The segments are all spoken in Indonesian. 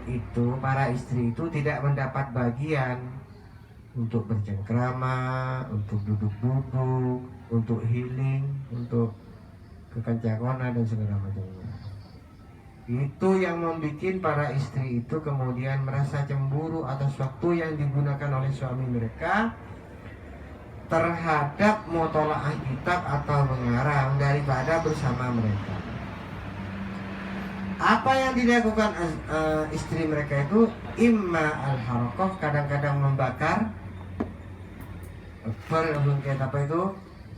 itu para istri itu tidak mendapat bagian untuk bercengkrama, untuk duduk-duduk, untuk healing, untuk kekencangona dan segala macamnya. Itu yang membuat para istri itu kemudian merasa cemburu atas waktu yang digunakan oleh suami mereka terhadap mutolaah kitab atau mengarang daripada bersama mereka. Apa yang dilakukan istri mereka itu imma al-harokoh, kadang-kadang membakar apa itu,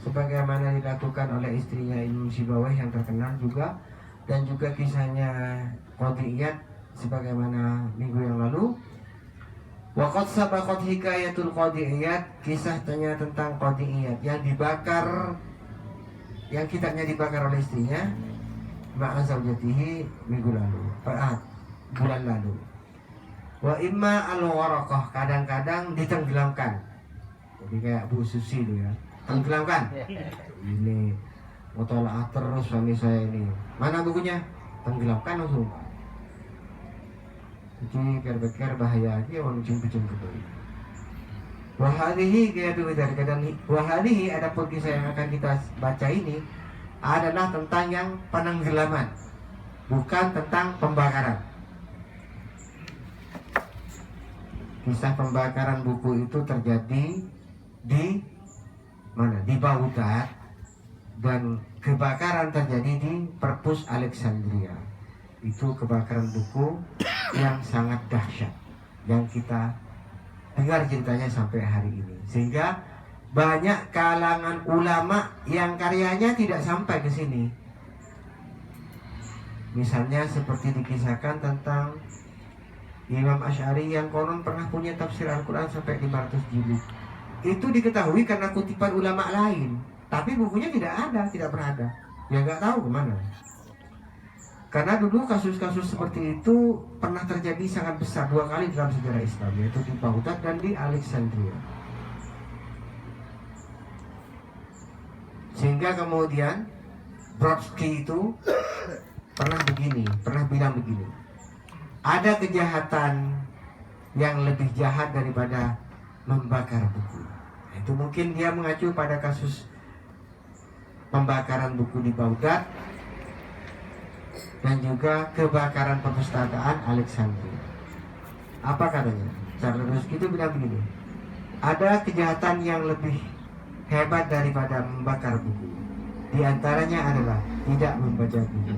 sebagaimana dilakukan oleh istrinya Imam Sibawayh yang terkenal juga, dan juga kisahnya Qadiyat sebagaimana minggu yang lalu. Waqad sabaqat hikayatul Qadiyat, kisahnya tentang Qadiyat yang dibakar, yang kitabnya dibakar oleh istrinya ma'a zaujatihi minggu lalu, bulan lalu. Wa imma al-waraqah, kadang-kadang ditenggelamkan. Jadi kayak Bu Susi itu ya, tenggelamkan. Ini mutolaah terus suami saya ini. Mana bukunya? Tenggelamkan langsung. Jadi pikir-pikir bahaya aja orang cium-cium gitu. Wahadihi kayak itu dari kadang. Wahadihi, ada pun kisah yang akan kita baca ini adalah tentang yang penenggelaman, bukan tentang pembakaran. Kisah pembakaran buku itu terjadi di mana? Di Baghdad, dan kebakaran terjadi di Perpus Alexandria. Itu kebakaran buku yang sangat dahsyat yang kita dengar ceritanya sampai hari ini, sehingga banyak kalangan ulama yang karyanya tidak sampai ke sini. Misalnya seperti dikisahkan tentang Imam Asy'ari yang konon pernah punya tafsir Al-Quran sampai 500 jilid. Itu diketahui karena kutipan ulama lain, tapi bukunya tidak ada, tidak pernah ada. Ya nggak tahu kemana. Karena dulu kasus-kasus seperti itu pernah terjadi sangat besar 2 kali dalam sejarah Islam, yaitu di Baghdad dan di Alexandria. Sehingga kemudian Brodsky itu pernah bilang begini, ada kejahatan yang lebih jahat daripada membakar buku. Itu mungkin dia mengacu pada kasus pembakaran buku di Baghdad dan juga kebakaran perpustakaan Alexandria. Apa katanya? Charles Brodsky itu bilang begini, ada kejahatan yang lebih hebat daripada membakar buku. Di antaranya adalah tidak membaca buku.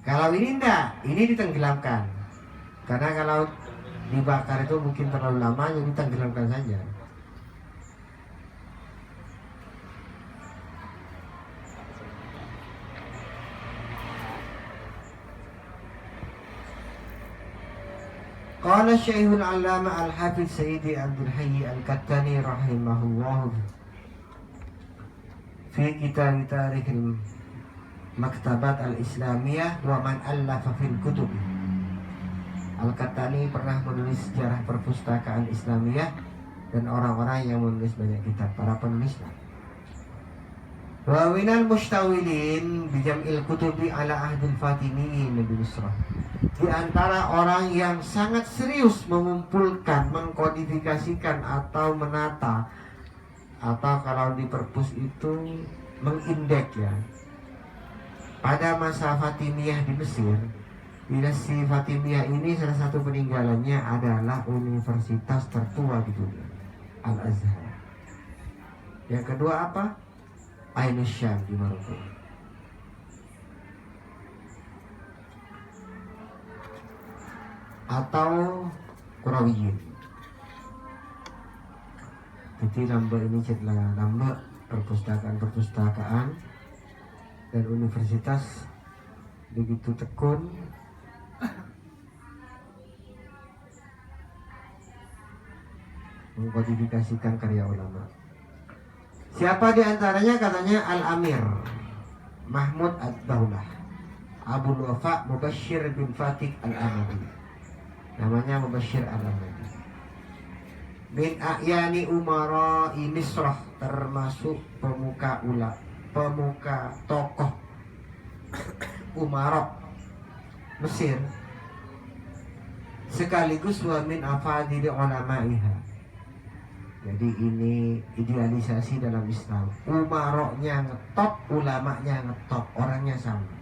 Kalau ini enggak, ini ditenggelamkan. Karena kalau dibakar itu mungkin terlalu lama, jadi tenggelamkan saja. Qala Syekhul Allama Al-Hafidz Sayyidi Abdul Hayy Al-Kattani rahimahullah fi kitab Tarikh Maktabat Al-Islamiyah wa man allafa fil kutub. Al-Kattani pernah menulis sejarah perpustakaan Islamiyah dan orang-orang yang menulis banyak kitab, para penulisnya. Wa minal mustawilin bijam'il kutubi ala ahdil Fatimiyin di Misra. Di antara orang yang sangat serius mengumpulkan, mengkodifikasikan atau menata, atau kalau di perpus itu mengindeks ya, pada masa Fatimiyah di Mesir. Dinasti Fatimiyah ini salah satu peninggalannya adalah universitas tertua di dunia, Al-Azhar. Yang kedua apa? Ainus Syam di Maroko. Atau Qurawiyin. Jadi nama ini adalah nama perpustakaan dan universitas begitu tekun mengkodifikasikan karya ulama. Siapa di antaranya? Katanya Al-Amir Mahmud Ad-Daulah, Abu Wafa Mubashir bin Fatih Al-Amadi. Namanya Mubashir Al-Amadi. Min a'yani umara'i Misrah, termasuk pemuka pemuka tokoh Umarok Mesir, sekaligus wa min afadili ulamaiha. Jadi ini idealisasi dalam Islam. Umaroknya ngetop, ulamanya ngetop, orangnya sama.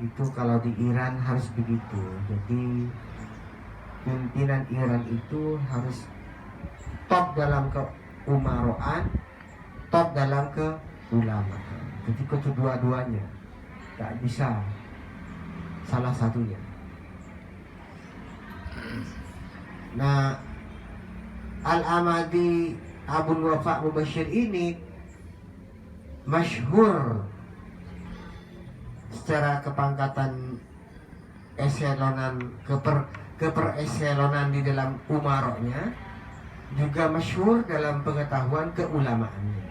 Itu kalau di Iran harus begitu. Jadi pimpinan Iran itu harus top dalam keumaroan, top dalam keulama. Jadi kedua-duanya, tak bisa salah satunya. Nah, Al-Amadi Abul Wafa Mubashir ini masyhur secara kepangkatan eselonan kepereselonan di dalam umaroknya, juga masyhur dalam pengetahuan keulamaannya.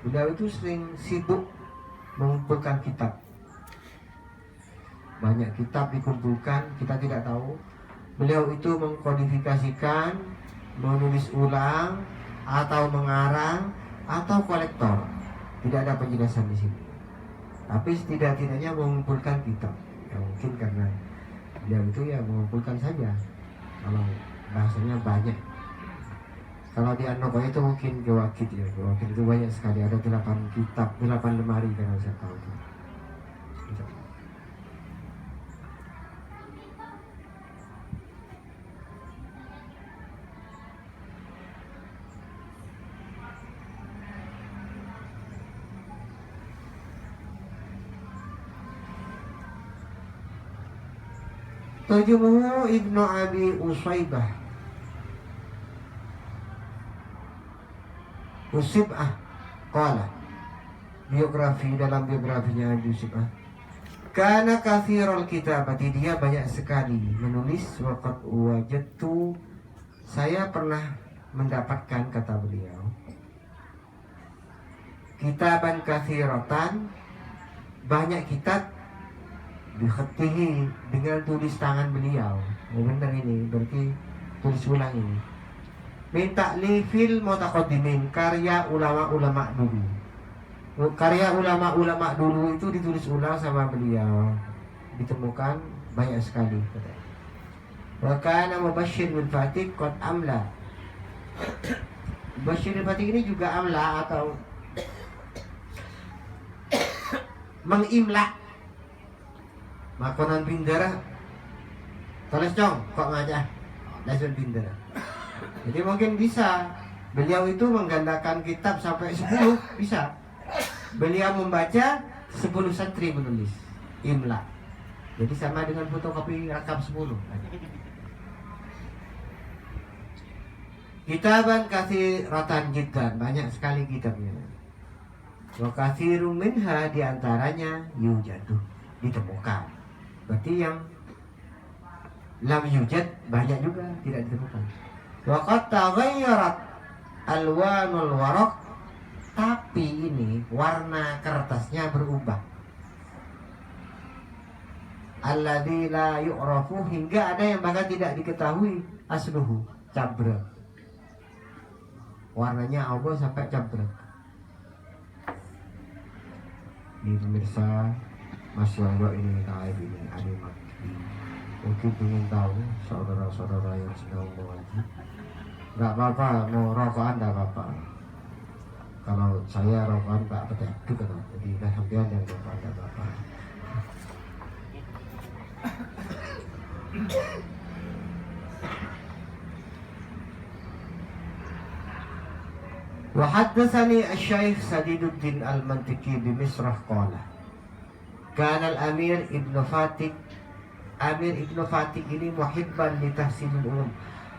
Beliau itu sering sibuk mengumpulkan kitab. Banyak kitab dikumpulkan, kita tidak tahu. Beliau itu mengkodifikasikan, menulis ulang, atau mengarang, atau kolektor. Tidak ada penjelasan di sini. Tapi setidak-tidaknya mengumpulkan kitab. Ya, mungkin karena beliau itu ya mengumpulkan saja. Kalau bahasanya banyak. Kalau di An-Nuqayah itu mungkin Gewakid ya. Gewakid itu banyak sekali. Ada 8 kitab, 8 lemari kalau saya tahu itu. Tarjumuhu Ibnu Abi Usaibah Usib'ah qala, biografi dalam biografinya Usib'ah, karena kathirul kitabati, dia banyak sekali menulis. Waqad wajadtu, saya pernah mendapatkan, kata beliau, kitaban kathiratan, banyak kitab, bikhatihi, dengan tulis tangan beliau. Oh, benar ini, berarti tulis ulang ini. Minta lifil mutaqaddimin, karya ulama-ulama dulu. Karya ulama-ulama dulu itu ditulis ulang sama beliau. Ditemukan banyak sekali. Wa kana Mubashir bin Fatih qad amla. Mubashir bin Fatih ini juga amla atau mengimla. Makanan bindara, tulis dong, kok ngajak langsung bindara. Jadi mungkin bisa. Beliau itu menggandakan kitab sampai 10 bisa. Beliau membaca 10 santri menulis imla. Jadi sama dengan fotokopi rakam 10. Kitaban katsiratan jiddan, banyak sekali kitabnya. Wa katsirun minha, diantaranya yujadu, ditemukan. Berarti yang lam yujad banyak juga tidak ditemukan. Wa qad taghayyarat alwanul waraq, tapi ini warna kertasnya berubah. Alladzi la yu'rafu, hingga ada yang bahkan tidak diketahui asluhu, cabrek. Warnanya Allah sampai cabrek. Ini pemirsa, Masya Allah, ini taib ini animat. Mungkin ingin tahu saudara-saudara yang sedang mengaji. Gak apa-apa, mau rokokan gak apa-apa. Kalau saya rokokan gak apa-apa, jadi sampean yang rokokan gak apa-apa. Wa haddatsani asy-Syaikh Sadiduddin Al-Mantiki bi Misrah qala, kana al-Amir Ibnu Fatih, Amir Ibnu Fatih ini muhibban li tahsilil ulum,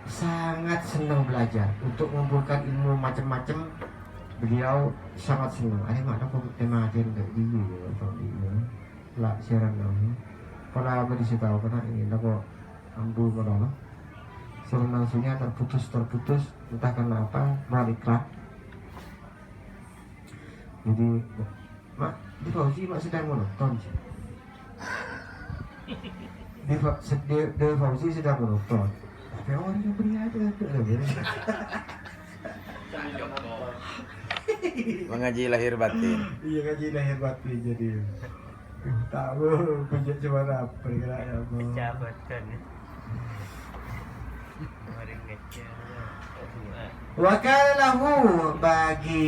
sangat senang belajar untuk mengumpulkan ilmu macam-macam. Beliau sangat senang. Ada mana kok tema aja enggak dia atau dia lah siaran dong. Kalau apa disitu tahu karena ini kok ambu kalau siaran langsungnya terputus entah karena apa, maliklah. Jadi mak di Fauzi mak sedang menonton sih. Di Fauzi sedang menonton. Tapi orang yang beri ada. Mengaji lahir batin. Iya, ngaji lahir batin jadi. Tahu punya cuma apa kira ya Allah. Dicabatkan ya. Kemarin ngecek. Wa kana lahu bagi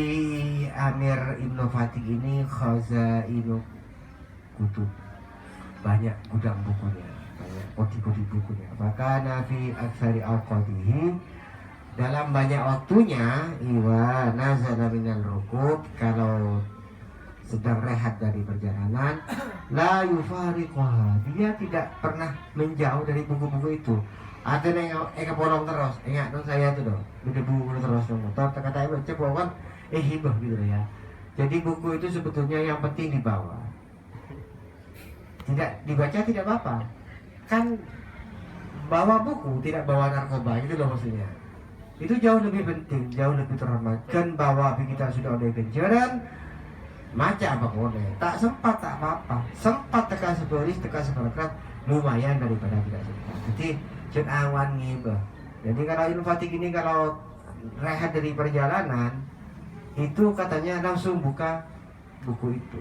Amir Ibnu Fatih ini khazainu kutub. Banyak gudang bukunya, banyak kodi-kodi bukunya. Maka nafi aksari awqatihi, dalam banyak waktunya iwa nazala minal rukub, kalau sedang rehat dari perjalanan, la yufariquha, dia tidak pernah menjauh dari buku-buku itu. Ada yang polong terus, ingat dong saya tuh dong, udah buku terus dong motor, kata ibu cepol kan, hibah gitu ya. Jadi buku itu sebetulnya yang penting dibawa, tidak dibaca tidak apa-apa, kan bawa buku tidak bawa narkoba gitu loh maksudnya. Itu jauh lebih penting, jauh lebih terhormat. Kan bawa kita sudah ada kenjaran, maca apa boleh, tak sempat tak apa-apa, sempat tekan sebaris tekan separagraf lumayan daripada tidak sempat. Jadi jen awan ngibah. Jadi kalau Ibnu Fatih ini kalau rehat dari perjalanan itu katanya langsung buka buku itu.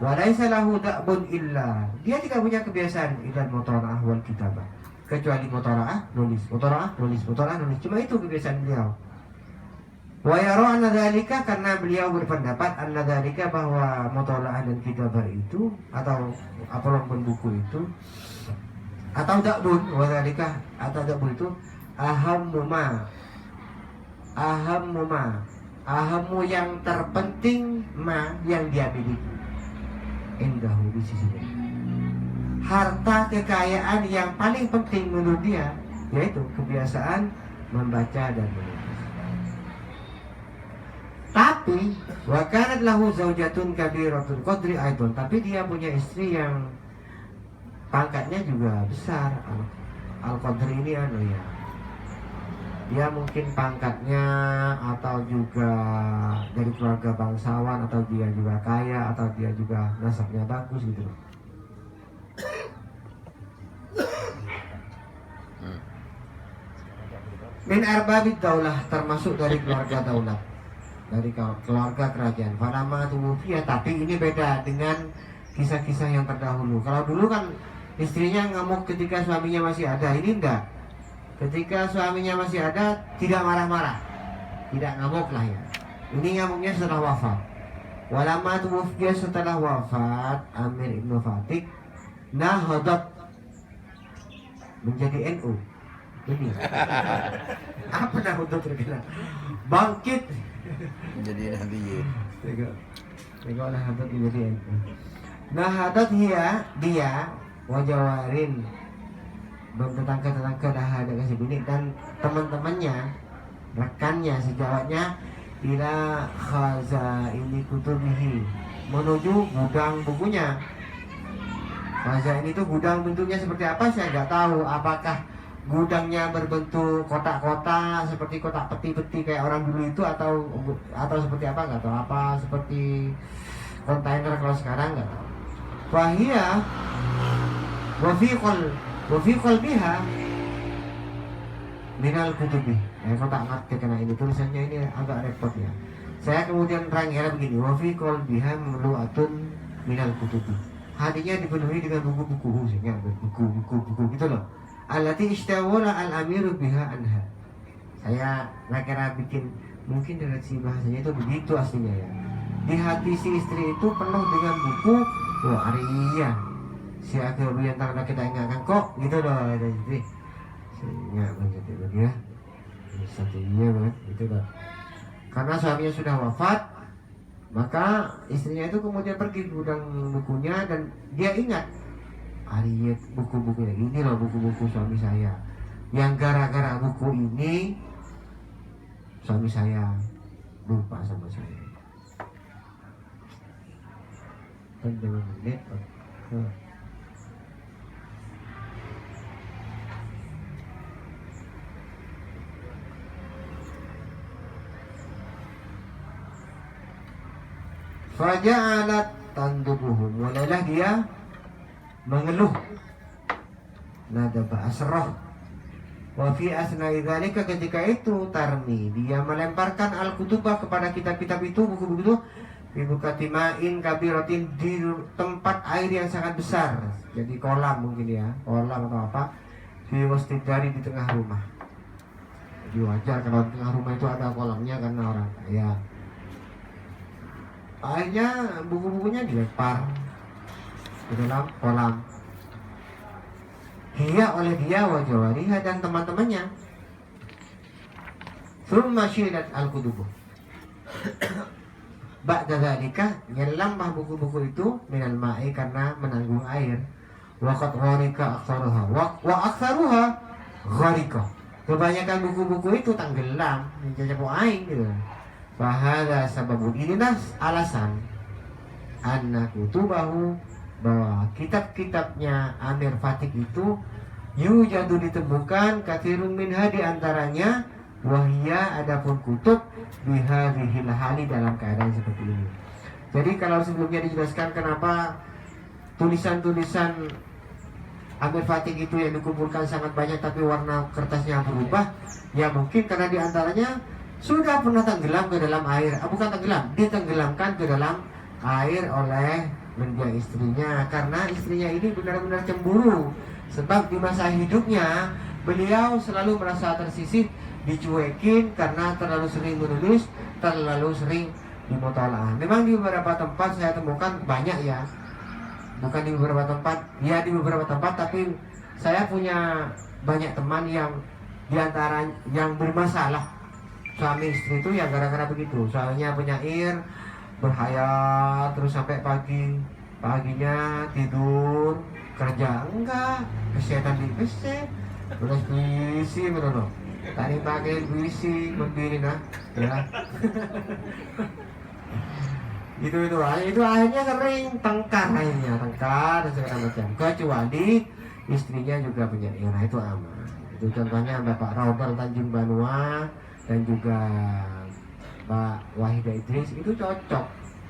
Walaisa lahu da'bun illa, dia tidak punya kebiasaan illa mutalaah wal kitabah, kecuali mutalaah nulis, mutalaah nulis, mutalaah nulis, cuma itu kebiasaan beliau. Wa yara anna dzalika, karena beliau berpendapat anna dzalika bahwa mutalaah dan kitabah itu atau apapun buku itu atau da'bun wa dzalika atau da'bun itu ahammu yang terpenting ma yang dia miliki indahu di sisinya. Harta kekayaan yang paling penting menurut dia yaitu kebiasaan membaca dan menulis. Tapi wa kanat lahu zaujatun kabiratul qadri aidon, tapi dia punya istri yang pangkatnya juga besar. Al-Qadri ini ya, dia mungkin pangkatnya atau juga dari keluarga bangsawan, atau dia juga kaya, atau dia juga nasabnya bagus gitu. Min arbabid daulah, termasuk dari keluarga daulah, dari keluarga kerajaan. Falamma tuwfiya, tapi ini beda dengan kisah-kisah yang terdahulu. Kalau dulu kan istrinya ngamuk ketika suaminya masih ada, ini enggak. Ketika suaminya masih ada tidak marah-marah, tidak ngamuk lah ya. Ini ngamuknya setelah wafat. Walamma tuwfiya, setelah wafat Amir Ibnu Fatih nahadat, menjadi NU. Ini apa nahadat terkenal? Bangkit Jadi nahdiyyin. Tengok nahadat menjadi NU. Nahadat dia wajawarin, bertetangga-tetangga dah ada kasih bini dan teman-temannya, rekannya sejawatnya, ila khazaini kutubihi, menuju gudang bukunya. Khazain itu gudang, bentuknya seperti apa saya nggak tahu. Apakah gudangnya berbentuk kotak-kotak seperti kotak peti-peti kayak orang dulu itu, atau seperti apa nggak tahu. Apa seperti kontainer kalau sekarang nggak tahu. Wahia wafi qalbiha minal kutubi. Kau tak ngerti karena ini tulisannya ini agak repot ya. Saya kemudian terangnya begini, wafi qalbiha mamlu'atun minal kutubi. Hatinya dipenuhi dengan buku-buku, buku-buku gitu loh. Allati istawala al-amiru biha anha. Saya kira bikin, mungkin dari si bahasanya itu begitu aslinya ya. Di hati si istri itu penuh dengan buku. Wah, Arya si akhir yang tak kita ingatkan kok gitu loh. Jadi saya ingat banget itu dia. Satunya banget gitu loh. Karena suaminya sudah wafat, maka istrinya itu kemudian pergi ke gudang bukunya dan dia ingat, Arya buku-bukunya ini loh, buku-buku suami saya. Yang gara-gara buku ini suami saya lupa sama saya. Kan jangan menit. Faja'alat tandubuhu, mulailah dia mengeluh. Nada ba'asroh, Wa fi asna'i dzalika, ketika itu tarmi, dia melemparkan al-kutubah kepada kitab-kitab itu, buku-buku itu, bibukati ma'in kabiratin, di tempat air yang sangat besar. Jadi kolam mungkin ya, kolam atau apa, di wasjid dari di tengah rumah. Jadi wajar kalau di tengah rumah itu ada kolamnya karena orang kaya. Akhirnya buku-bukunya dilempar ke dalam kolam. Hiya, oleh dia, wa jawariha, dan teman-temannya. Thumma syilat al-kutubu. Ba'da dzalika, nyelambah buku-buku itu minal ma'i, karena menanggung air. Wa qad gharika aktsaruha wa aktsaruha gharika. Kebanyakan buku-buku itu tenggelam, menjadi air gitu. Fahadha sababun, inilah alasan anna kutubahu, bahwa kitab-kitabnya Amir Fatik itu yujadu, ditemukan, katsirun minha, di antaranya, wahia, adapun kutub, bihadhil hali, dalam keadaan seperti ini. Jadi kalau sebelumnya dijelaskan kenapa tulisan-tulisan Amir Fatik itu yang dikumpulkan sangat banyak tapi warna kertasnya berubah, ya mungkin karena di antaranya sudah pernah tenggelam ke dalam air, bukan tenggelam, ditenggelamkan ke dalam air oleh mendia istrinya, karena istrinya ini benar-benar cemburu. Sebab di masa hidupnya beliau selalu merasa tersisih, dicuekin karena terlalu sering menulis, terlalu sering dimutalaah. Memang di beberapa tempat saya temukan banyak ya, bukan di beberapa tempat, ya di beberapa tempat, tapi saya punya banyak teman yang diantara yang bermasalah suami istri itu ya gara-gara begitu. Soalnya penyair berhayat terus sampai paginya tidur, kerja enggak, kesehatan di PC, terus puisi bener, tadi pakai puisi berdiri nah ya. itu akhirnya sering tengkar dan segala macam, kecuali istrinya juga penyair. Nah itu aman. Itu contohnya Bapak Raudal Tanjung Banua dan juga Pak Wahida Idris, itu cocok.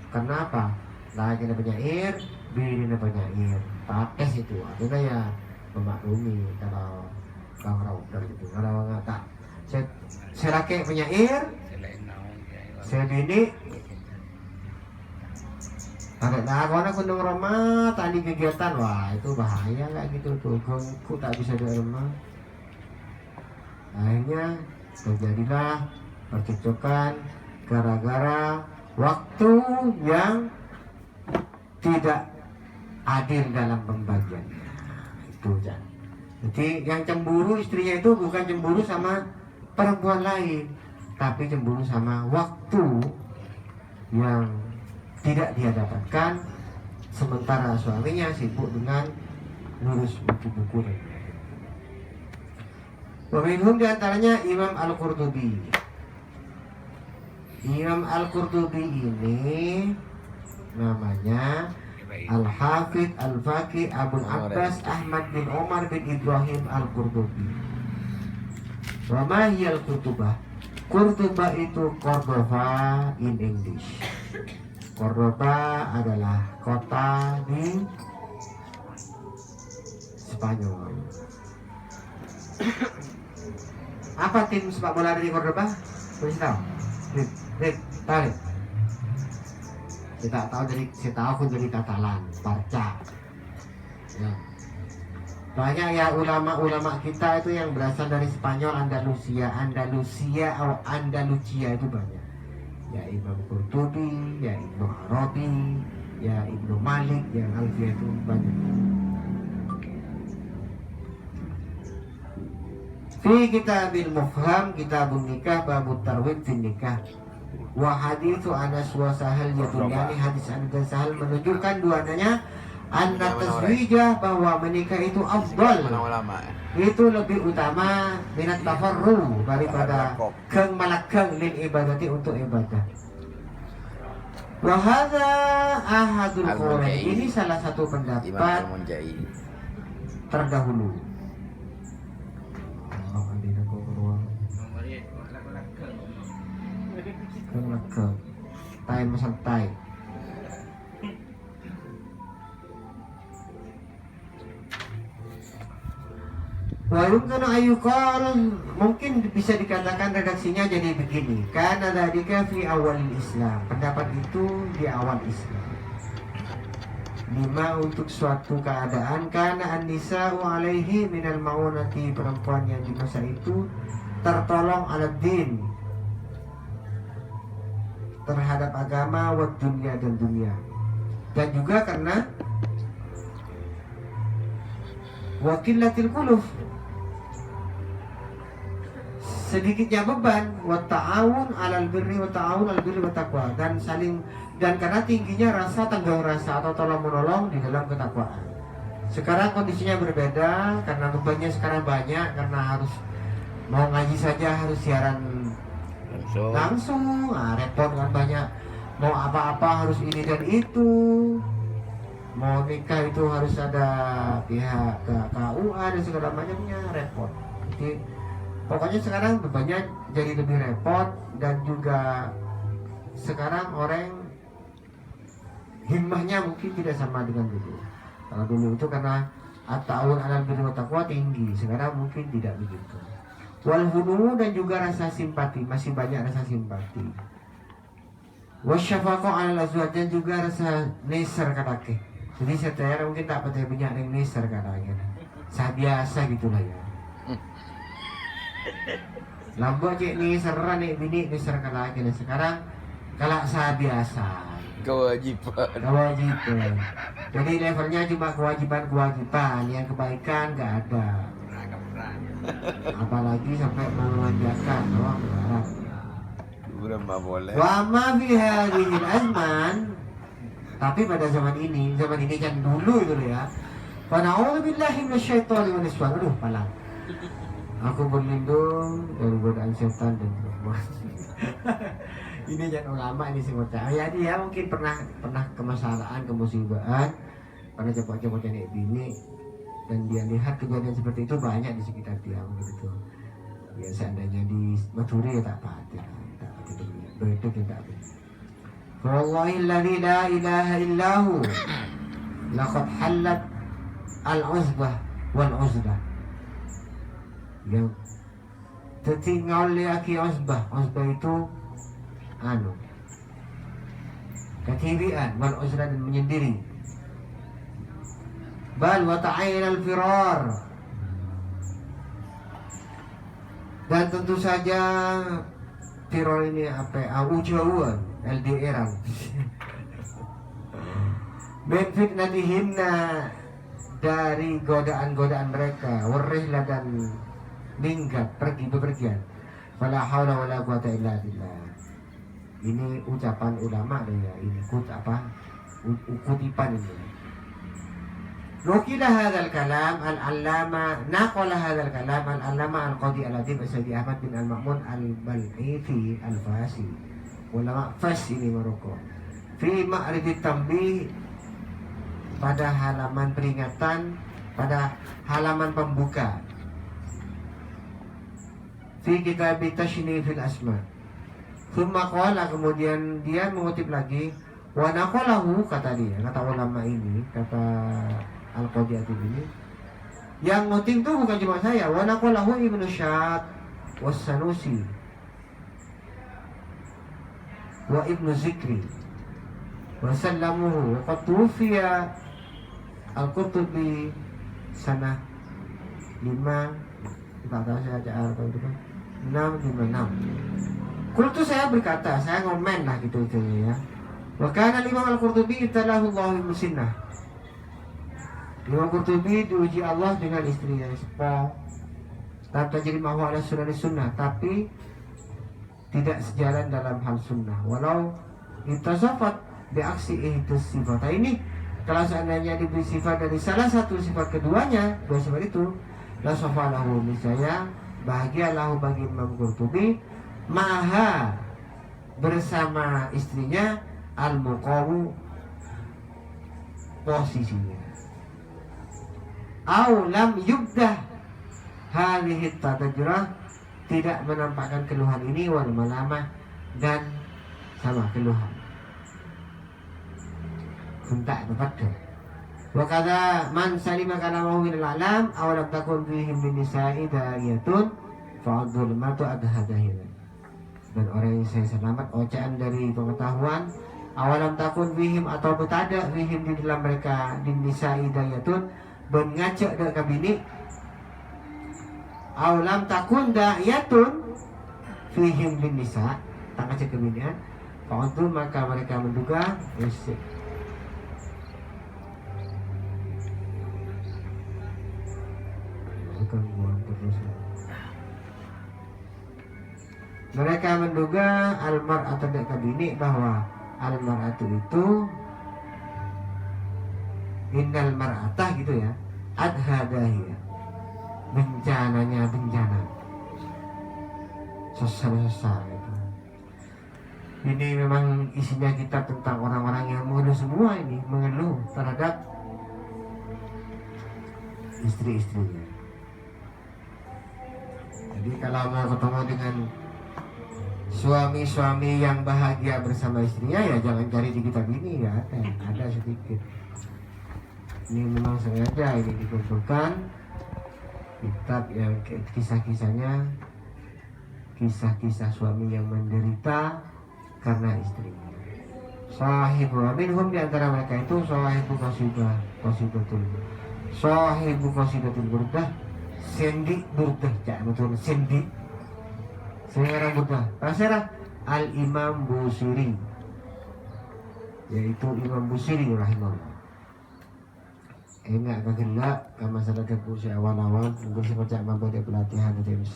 Karena apa? Laki-laki penyair, bini penyair, pakes itu. Artinya ya memaklumi kalau Raudal gitu. Kalau nggak tak, saya laki penyair, saya bini. Ada laguan Gunung Roma tadi kegiatan, wah itu bahaya nggak gitu tuh, gongku tak bisa di rumah. Akhirnya terjadilah percekcokan gara-gara waktu yang tidak adil dalam pembagian. Itu kan. Jadi yang cemburu istrinya itu bukan cemburu sama perempuan lain, tapi cemburu sama waktu yang tidak dia dapatkan, sementara suaminya sibuk dengan ngurus buku-buku. Waminhum, diantaranya Imam Al-Qurtubi. Imam Al-Qurtubi ini namanya Al-Hafidh Al-Faqih Abul Abbas Ahmad bin Omar bin Ibrahim Al-Qurtubi. Wa ma hiya al-Qurtubah? Qurtubah itu Cordova in English. Cordoba adalah kota di Spanyol. Apa tim sepak bola dari Cordoba? Boleh tahu? Rik, tarik. Kita tahu dari Katalan, Barca. Ya. Banyak ya ulama-ulama kita itu yang berasal dari Spanyol, Andalusia atau Andalusia itu banyak. Ya Imam Qurtubi, ya Ibnu Arabi, ya Ibnu Malik, yang Alfiyah itu banyak. Fi kitabil mufham, kitabun nikah, babut tarwib fin nikah. Wa hadithu Anas wa Sahal yatulyani, hadis Anas dan Sahal menunjukkan duanya anna taswijah, bahwa menikah itu afdal, itu lebih utama minat tafarru, daripada keng malakeng lil ibadati, untuk ibadah. Wa hadza ahadul qaulain, ini salah satu pendapat terdahulu. Keng malakeng tai masal tai. Wa yumkinu ayyuqal, mungkin bisa dikatakan redaksinya jadi begini. Kana dzalika fi awal Islam. Pendapat itu di awal Islam. Lima, untuk suatu keadaan karena an-nisa'u alaihi minal ma'unati, perempuan yang di masa itu tertolong ala din, terhadap agama, wa dunia, dan dunia. Dan juga karena wakilatil kuluf, sedikitnya beban, wa ta'awun alal birri wa ta'awun alal birri wa taqwa, dan karena tingginya rasa tanggung rasa atau tolong menolong di dalam ketakwaan. Sekarang kondisinya berbeda karena bebannya sekarang banyak, karena harus mau ngaji saja harus siaran langsung, repot kan, banyak, mau apa-apa harus ini dan itu, mau nikah itu harus ada pihak KUA dan segala macamnya, repot. Jadi pokoknya sekarang bebannya jadi lebih repot, dan juga sekarang orang himmahnya mungkin tidak sama dengan dulu. Kalau dulu itu karena at-ta'awun 'alal birri wat taqwa tinggi, sekarang mungkin tidak begitu. Wal hunu, dan juga rasa simpati, masih banyak rasa simpati. Wasyafaqah 'alal azwaj, dan juga rasa neser kadake. Jadi saya mungkin tak pakai banyak yang neser kadake. Saya biasa gitulah ya. Lambo cek ni seran ni bini ni serkan lagi. Nah sekarang kalau saya biasa kewajiban. Jadi levelnya cuma kewajiban, yang kebaikan nggak ada. Apalagi sampai memanjakan orang berharap. Wa ma fi hadhihi azman, tapi pada zaman ini kan dulu itu ya. Wa na'udzubillahi minasyaitonir rajim. Aduh, palang. Aku berlindung dari godaan setan dan perempuan. Ini jangan ulama ini semua. Ya dia mungkin pernah kemasalahan, kemusibahan, pernah coba cari bini, dan dia lihat kejadian seperti itu banyak di sekitar dia begitu. Ya seandainya di Madura ya tak pati, begitu kita. Wallahi alladzi la ilaha illahu laqad halat al-uzbah wal uzdah. Yang tertinggal laki uzbah itu ketirian, wal uzlah, dan menyendiri. Bal wa ta'ayin al-firar, dan tentu saja firar ini jauhan LDR min fitnatihinna, dari godaan-godaan mereka, warihlah, dan minggat, pergi bepergian. Fala haula wala quwata illa billah. Ini ucapan ulama deh ya, ini kutipan ini. Nukila hadzal kalam al-allama, naqala hadzal kalam al-allama al-qadi al-adib Sayyidi Ahmad bin al-Ma'mun al-Bal'ifi al-Fasi, ulama Fas ini Maroko, fi ma'rifit tambih, pada halaman peringatan, pada halaman pembuka, fi kitab tashnifil asma. Tsumma qala, kemudian dia mengutip lagi, wa naqalahu, kata ulama ini, kata Al-Qadi ini, yang ngutip itu bukan cuma saya, wa naqalahu Ibnu Syad was-Sanusi wa Ibnu Zikri wa sallamuhu, wa qad tuwfiya Al-Qurtubi sanah 5, tak tahu saya aja apa itu kan, 656. Kultu, saya berkata, saya ngomen lah gitu ya. Wa kana Imam Al-Qurtubi italahu Allahu musinnah. Imam Qurtubi diuji Allah dengan istrinya Sepo, tak jadi mahu ala sunnah, tapi tidak sejalan dalam hal sunnah. Walau itasafat biaksi itu sifat. Nah, ini kalau seandainya diberi sifat dari salah satu sifat keduanya, dua sifat itu, la safalahu, misalnya bahagialah bagi Imam Qurtubi maha bersama istrinya al-muqawu, posisinya. Au lam yubdah hadhihi tatajrah, tidak menampakkan keluhan ini, wal malamah, dan sama keluhan. Hentak betul. Wa kadza man salima kalamahu min al-alam aw lam takun fihim min nisa'i dariyatun fa'adul matu adhadahin. Dan orang yang saya selamat ocehan dari pengetahuan awalam takun fihim atau betada fihim di dalam mereka din nisa'i dariyatun bengacak dak kabini awalam takun da'yatun fihim din nisa' tak ngacak kabinian fa'adul maka mereka menduga mereka menduga almar'atu kabini bahwa almar'atu itu innal mar'atah gitu ya adhadahiyah bencananya bencana sesar itu. Ini memang isinya kitab tentang orang-orang yang mengeluh semua ini mengeluh terhadap istri-istrinya. Jadi kalau mau ketemu dengan suami-suami yang bahagia bersama istrinya ya jangan cari di kitab ini ya, ada sedikit. Ini memang sengaja ini dikumpulkan kitab yang kisah-kisahnya, kisah-kisah suami yang menderita karena istrinya. Sahibu minhum di antara mereka itu sahibu qasidatul sahibu qasidatul burdah sendi burdah cak betul sendi sekarang burdah pasirah al-Imam Busiri, yaitu Imam Busiri rahimahullah. Enggak kagelak ke masyarakat Busiri awal-awal mungkin semacam mampu dia pelatihan di MC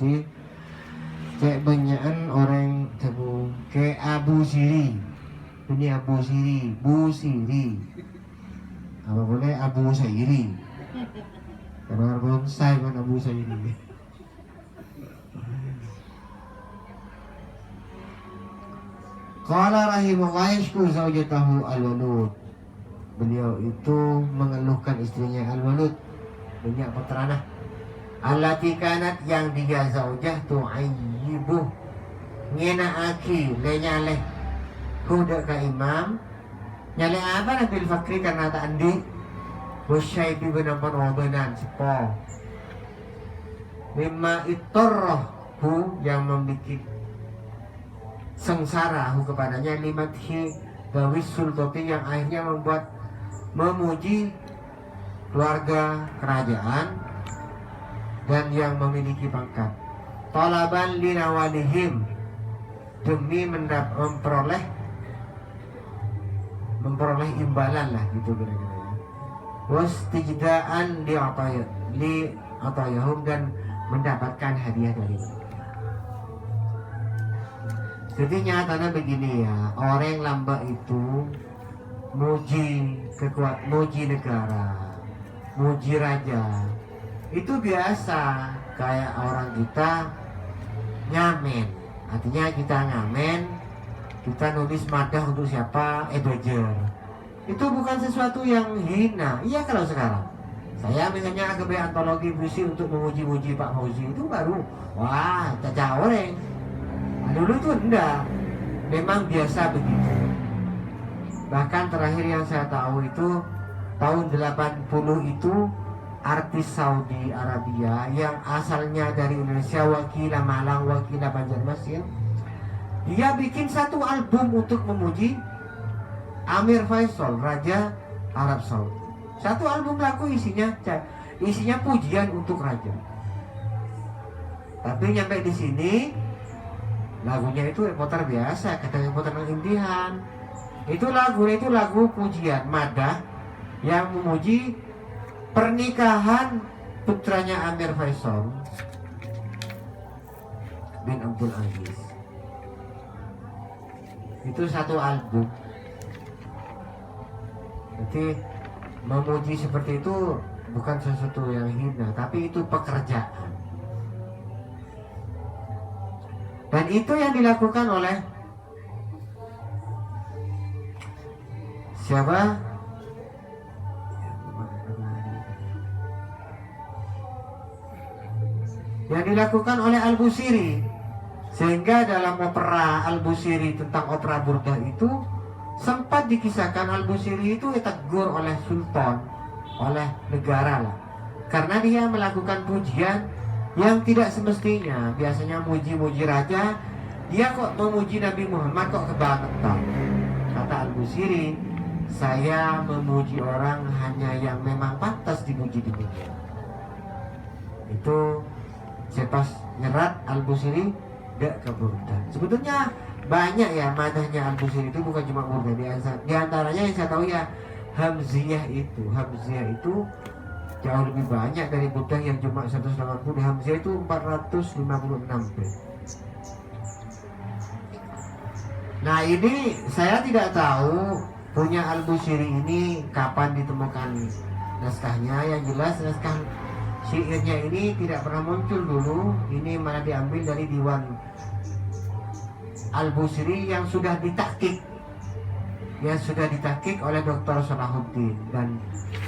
cek banyakan orang tabu ke Abu Siri ini Abu Siri Busiri apa boleh Abu Sairi karena belum saya kan Abu Sairi. Qala rahimahullah yashku zawjatahu al-walud. Beliau itu mengeluhkan istrinya al-walud, banyak putrana. Allati kanat yang dia zaujah tu'ayyibu ngena aki lenyaleh huda ka imam nyale apa nabil fakri karena tak andi wasyaibi benampan wabenan sepo mimma itorrohu yang membuat sengsara hu kepadanya limathi bawis sultati yang akhirnya membuat memuji keluarga kerajaan dan yang memiliki pangkat talaban linawalihim demi memperoleh imbalan lah gitu kira-kira ya. Wastijdaan li atayahum dan mendapatkan hadiah dari mereka. Jadi nyatanya begini ya, orang lamba itu muji negara, muji raja itu biasa. Kayak orang kita ngamen, artinya kita ngamen, kita nulis madah untuk siapa, ebejer. Itu bukan sesuatu yang hina. Iya kalau sekarang saya misalnya AGB antologi puisi untuk memuji-muji Pak Fauzi itu baru wah caca orang. Nah, dulu tuh enggak, memang biasa begitu. Bahkan terakhir yang saya tahu itu tahun 80 itu artis Saudi Arabia yang asalnya dari Indonesia, wakilah Malang, wakilah Banjarmasin, dia bikin satu album untuk memuji Amir Faisal, Raja Arab Saudi. Satu album lagu isinya pujian untuk raja. Tapi nyampe di sini lagunya itu reporter biasa, kata reporter intihan. Itu lagu pujian madah yang memuji pernikahan putranya Amir Faisal bin Abdul Aziz. Itu satu album. Jadi memuji seperti itu bukan sesuatu yang hina, tapi itu pekerjaan. Dan itu yang dilakukan oleh siapa? Yang dilakukan oleh Al-Busiri. Sehingga dalam opera Al-Busiri tentang opera Burdah itu sempat dikisahkan Al-Busiri itu ditegur oleh Sultan oleh negara lah, karena dia melakukan pujian yang tidak semestinya. Biasanya muji-muji raja, dia kok memuji Nabi Muhammad kok kebangetan. Kata Al-Busiri, saya memuji orang hanya yang memang pantas dipuji di dunia. Itu sepas nyerat Al-Busiri gak keburutan. Sebetulnya banyak ya madahnya Al-Busiri itu, bukan cuma burda. Di antaranya yang saya tahu ya Hamziyah itu jauh lebih banyak dari burda yang cuma 180. Hamziyah itu 456 bait. Nah ini saya tidak tahu punya Al-Busiri ini kapan ditemukan naskahnya. Yang jelas naskah syairnya ini tidak pernah muncul dulu. Ini malah diambil dari diwan Al-Busiri yang sudah ditakik oleh Dr. Salahuddin, dan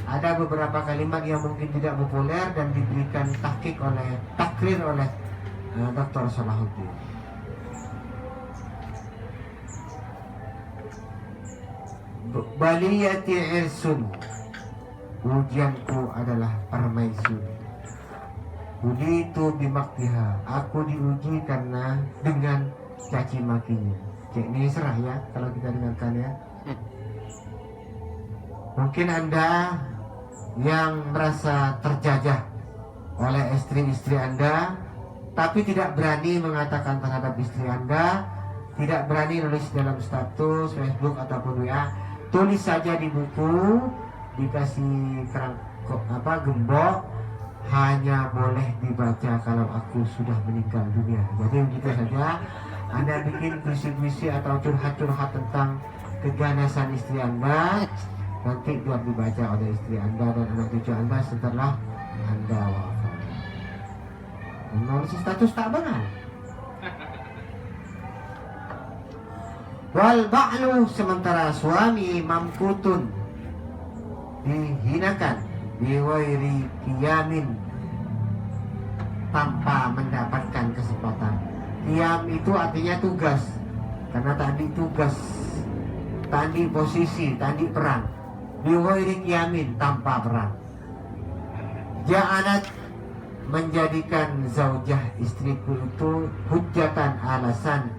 ada beberapa kalimat yang mungkin tidak populer dan diberikan takrir oleh Dr. Salahuddin. Baliyati irsun, ujianku adalah permaisuri. Ujitu bimaktiha, aku diuji karena dengan caci makinya. Cek ini serah ya kalau kita dengarkan ya. Mungkin Anda yang merasa terjajah oleh istri-istri Anda, tapi tidak berani mengatakan terhadap istri Anda, tidak berani nulis dalam status Facebook ataupun WA. Tulis saja di buku, dikasih gembok, hanya boleh dibaca kalau aku sudah meninggal dunia. Jadi begitu saja. Anda bikin puisi-puisi atau curhat-curhat tentang keganasan istri Anda, nanti biar dibaca oleh istri Anda dan anak cucu Anda setelah Anda wafat. Menulis status tak benar. Wal ba'lu, sementara suami mamkutun, dihinakan, biwairi kiyamin, tanpa mendapatkan kesempatan. Qiyam itu artinya tugas, karena tadi tugas, tadi posisi, tadi peran. Biwairi kiyamin, tanpa peran. Ja'alat, menjadikan zaujah istriku itu hujatan, alasan,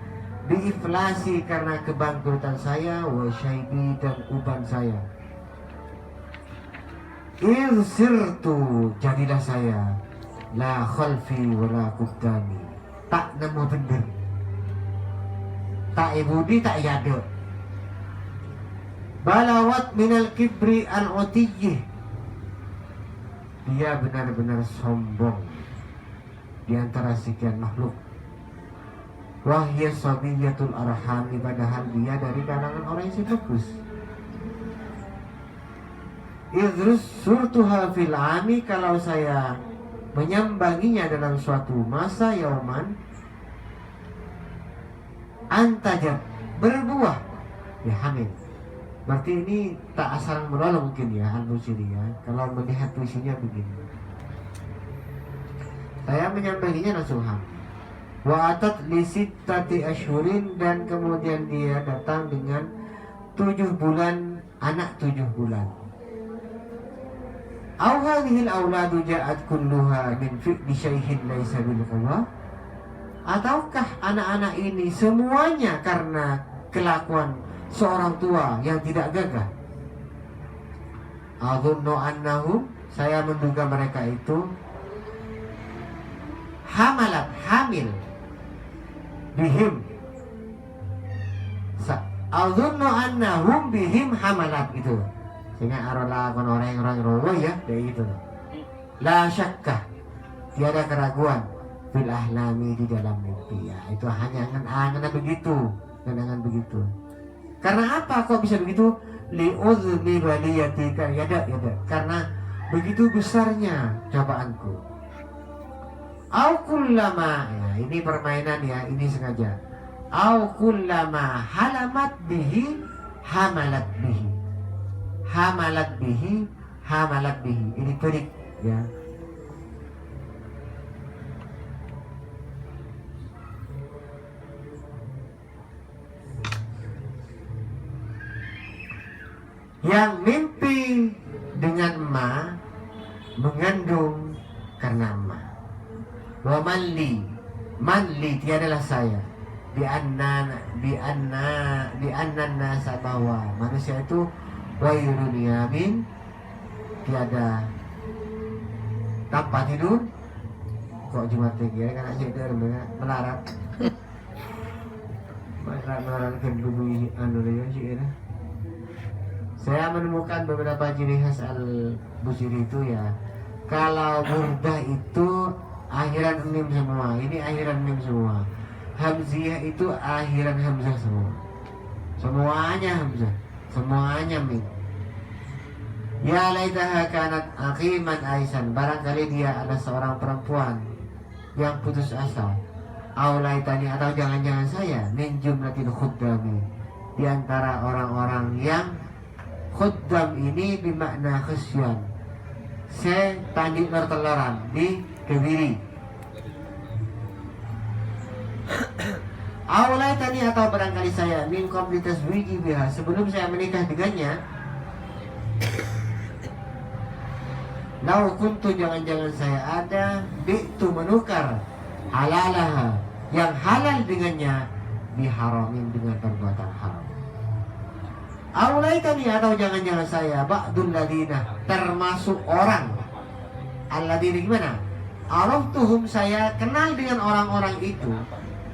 diiflasi karena kebangkrutan saya, wa syaibi, dan uban saya. Irsirtu, jadilah saya, la khalfi wa la qudami, tak nemu bener, tak ibudi tak yado. Balawat minal kibri al-utiyih, dia benar-benar sombong di antara sekian makhluk. Wahya sabiyatul arhami, padahal dia dari kalangan orang yang bagus. Idrus surtuha fil ami, kalau saya menyambanginya dalam suatu masa, yauman antajab, berbuah, ya hamil. Berarti ini tak asal menolong mungkin ya Al-Busiri ya, kalau melihat puisinya begini. Saya menyambanginya langsung hamil. Wa atat li sittati asyhurin, dan kemudian dia datang dengan 7 bulan, anak 7 bulan. Aw hadhil auladu ja'at kulluha min fi'li syaihin laisa bil quwwah, ataukah anak-anak ini semuanya karena kelakuan seorang tua yang tidak gagah? Adhunnu annahum, saya menduga mereka itu hamalat, hamil, bihim, adhunnu annahum bihim hamalat, gitu. Sehingga arola kon orang rowo ya, kayak gitu. La syakkah, tiada keraguan, fil ahlami, di dalam mimpi ya. Itu hanya angan-angan begitu, angan begitu. Karena apa kok bisa begitu? Li uzmi waliyatika, yada. Karena begitu besarnya cobaanku. Au kullama, ya ini permainan ya, ini sengaja. Au kullama halamat bihi hamalat bihi. Hamalat bihi, hamalat bihi. Ini perik ya. Yang mimpi dengan ma mengandung karena ma. Wa manli tiadalah saya bi anna nasa bahwa manusia itu wairun yamin tiada tanpa tidur. Kok cuma tiga kan asyik melarat melarat ke bumi Indonesia sih ya. Saya menemukan beberapa ciri khas al-Busiri itu ya. Kalau burdah itu akhiran mim semua, ini akhiran mim semua. Hamziyah itu akhiran hamzah semua. Semuanya hamzah, semuanya mim. Ya laitaha kanat aqiman aisan, barangkali dia adalah seorang perempuan yang putus asa. Aulaitani, atau jangan-jangan saya min jumlatil khuddami, di antara orang-orang yang khuddam ini bermakna khusyan. Saya tanding tertelaran di kebiri. Aulaitani, atau barangkali saya min komplitas wiji biha, sebelum saya menikah dengannya. Lau kuntu, jangan-jangan saya ada bi'tu menukar halalaha, yang halal dengannya biharamin, dengan perbuatan haram. Aulaitani, atau jangan-jangan saya ba'dul ladina, termasuk orang alladina gimana? Araftuhum, saya kenal dengan orang-orang itu.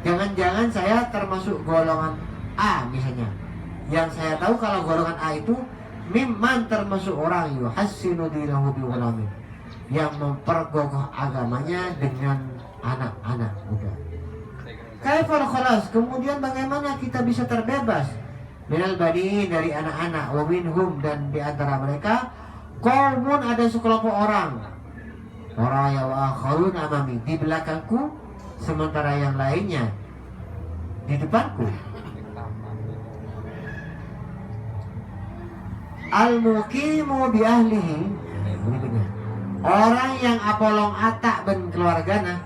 Jangan-jangan saya termasuk golongan A misalnya. Yang saya tahu kalau golongan A itu mimman, termasuk orang yuhassinu dinahu bighulamin, yang memperkokoh agamanya dengan anak-anak muda. Kaifal khalas, kemudian bagaimana kita bisa terbebas minal bani, dari anak-anak, wa minhum, dan di antara mereka qaumun, ada sekelompok orang ya wa akharun amami, di belakangku, sementara yang lainnya di depanku. Al-muqimu bi ahlihi, orang yang apolong atak ben keluargana,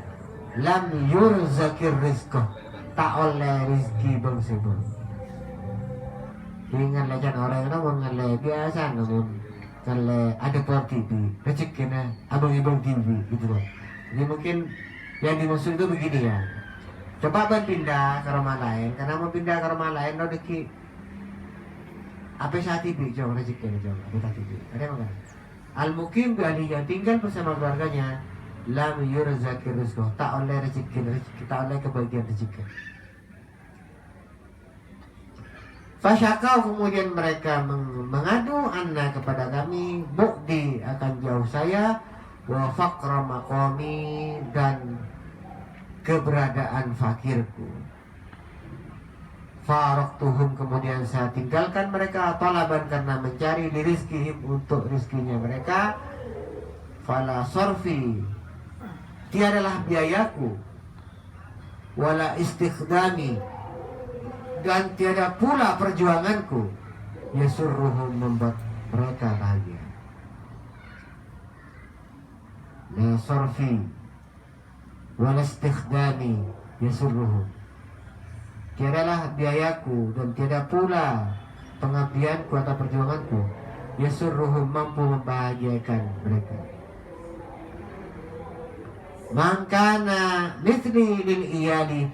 lam yurzakir rizqah, tak oleh rizki bengsebul. Dengan lejan orang itu mengenai biasa, namun kalau ada por TV, rezekinya abang-abang TV gitu loh. Jadi mungkin yang dimaksud itu begini ya. Coba pindah ke rumah lain, karena mau pindah ke rumah lain, lo deki apa saat TV, coba rezekinya coba, apa TV, ada apa kan? Al-muqim bi yang tinggal bersama keluarganya, lam yurzakir rizqah, tak oleh rezeki, tak oleh kebahagiaan rezeki. Fasyakau, kemudian mereka mengadu anna kepada kami, bu'di, akan jauh saya, wa faqra maqami, dan keberadaan fakirku. Faraqtuhum, kemudian saya tinggalkan mereka, talaban, karena mencari li rizkihim, untuk rizkinya mereka. Fala sorfi, tiadalah biayaku, wala istikhdami, dan tiada pula perjuanganku, yasurruhum, membuat mereka bahagia. La sorfi wala istikhdami yasurruhum, tiadalah biayaku dan tiada pula pengabdianku atau perjuanganku, yasurruhum, mampu membahagiakan mereka. Mangkana mithli lil iyali,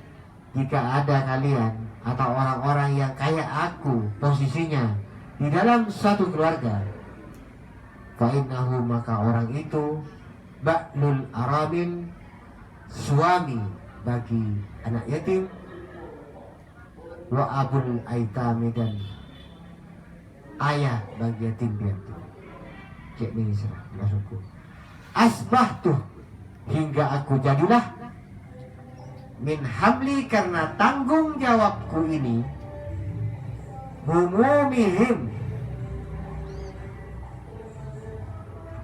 jika ada kalian atau orang-orang yang kayak aku posisinya di dalam suatu keluarga, fa innahu, maka orang itu ba'lul aramin, suami bagi anak yatim, wa abul aitami, dan ayah bagi yatim piatu. Cek ini masukku. Asbahtuh, hingga aku jadilah, min hamli, karena tanggung jawabku ini, humumihim,